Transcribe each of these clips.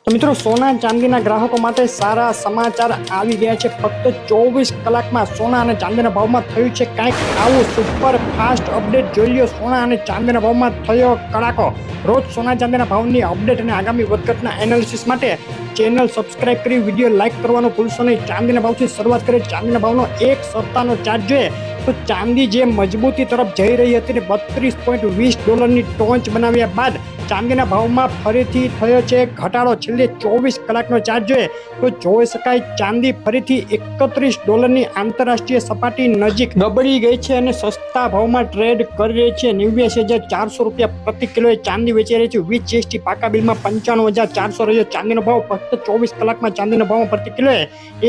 તો મિત્રો સોના ચાંદીના ગ્રાહકો માટે સારા સમાચાર આવી ગયા છે। ફક્ત 24 કલાકમાં સોના અને ચાંદીના ભાવમાં થયું છે કંઈક આવું સુપર ફાસ્ટ અપડેટ। જોઈ લો સોના અને ચાંદીના ભાવમાં થયો કડાકો। રોજ સોના ચાંદીના ભાવની અપડેટ અને આગામી વધઘટના એનાલિસિસ માટે ચેનલ સબસ્ક્રાઇબ કરી વિડીયો લાઇક કરવાનું ભૂલશો નહીં। ચાંદીના ભાવથી શરૂઆત કરીએ। ચાંદીના ભાવનો એક સપ્તાહનો ચાર્ટ જોઈએ તો ચાંદી જે મજબૂતી તરફ જઈ રહી હતી ને $32.20 ટોચ બનાવ્યા બાદ ચાંદીના ભાવમાં ફરીથી થયો છે ઘટાડો। છેલ્લે 24 કલાકનો ચાર્ટ જોઈએ તો જોઈ શકાય ચાંદી ફરીથી $31 આંતરરાષ્ટ્રીય સપાટી નજીક ગબડી ગઈ છે અને સસ્તા ભાવમાં ટ્રેડ કરી રહી છે। 89,400 પ્રતિ કિલોએ ચાંદી વેચાઈ રહી છે। વિથ જીએસટી પાકા બિલમાં 95,400 રહ્યો ચાંદીનો ભાવ। ફક્ત 24 કલાકમાં ચાંદીના ભાવમાં પ્રતિ કિલોએ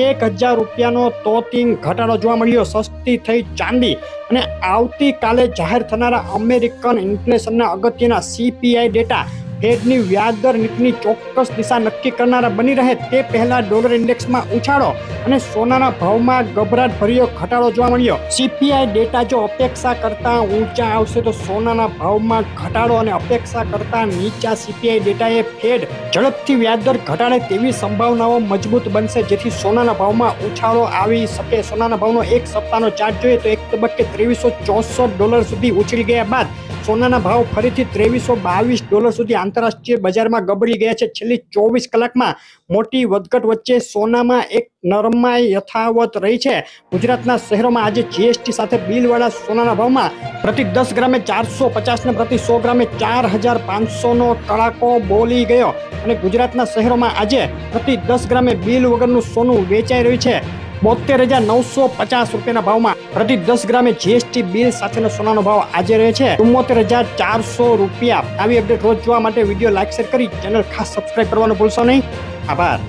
$1,000નો તોતિંગ ઘટાડો જોવા મળ્યો। સસ્તી થઈ ચાંદી અને આવતીકાલે જાહેર થનારા અમેરિકન ઇન્ફ્લેશનના અગત્યના CPI ડેટા ફેડની વ્યાજદર નીતિની ચોક્કસ દિશા નક્કી કરનારા બની રહે તે પહેલા ડોલર ઇન્ડેક્સમાં ઉછાળો અને સોનાના ભાવમાં ગભરાટ ભર્યો ઘટાડો જોવા મળ્યો। CPI ડેટા જો અપેક્ષા કરતા ઊંચા આવશે તો સોનાના ભાવમાં ઘટાડો અને અપેક્ષા કરતા નીચા CPI ડેટાએ ફેડ ઝડપથી વ્યાજદર ઘટાડે તેવી સંભાવનાઓ મજબૂત બનશે જેથી સોનાના ભાવમાં ઉછાળો આવી શકે। સોનાના ભાવનો એક સપ્તાહનો ચાર્ટ જોઈએ તો એક તબક્કે $2364 સુધી ઉછળી ગયા બાદ સોનાના ભાવ ફરીથી $2322 સુધી આંતરરાષ્ટ્રીય બજારમાં ગબડી ગયા છે। છેલ્લી 24 કલાકમાં મોટી વધઘટ વચ્ચે સોનામાં એક નરમાઈ યથાવત રહી છે। ગુજરાતના શહેરોમાં આજે જીએસટી સાથે બિલવાળા સોનાના ભાવમાં પ્રતિ 10 ગ્રામે 450 ને પ્રતિ 100 ગ્રામે 4,500નો કડાકો બોલી ગયો અને ગુજરાતના શહેરોમાં આજે પ્રતિ 10 ગ્રામે બિલ વગરનું સોનું વેચાઈ રહ્યું છે। 72,950 ભાવમાં પ્રતિ 10 ગ્રામે જીએસટી બિલ સાથેનો સોનાનો ભાવ આજે રહે છે $74,400। આવી અપડેટ રોજ જોવા માટે વિડીયો લાઈક શેર કરી ચેનલ ખાસ સબસ્ક્રાઇબ કરવાનું ભૂલશો નહીં। આભાર।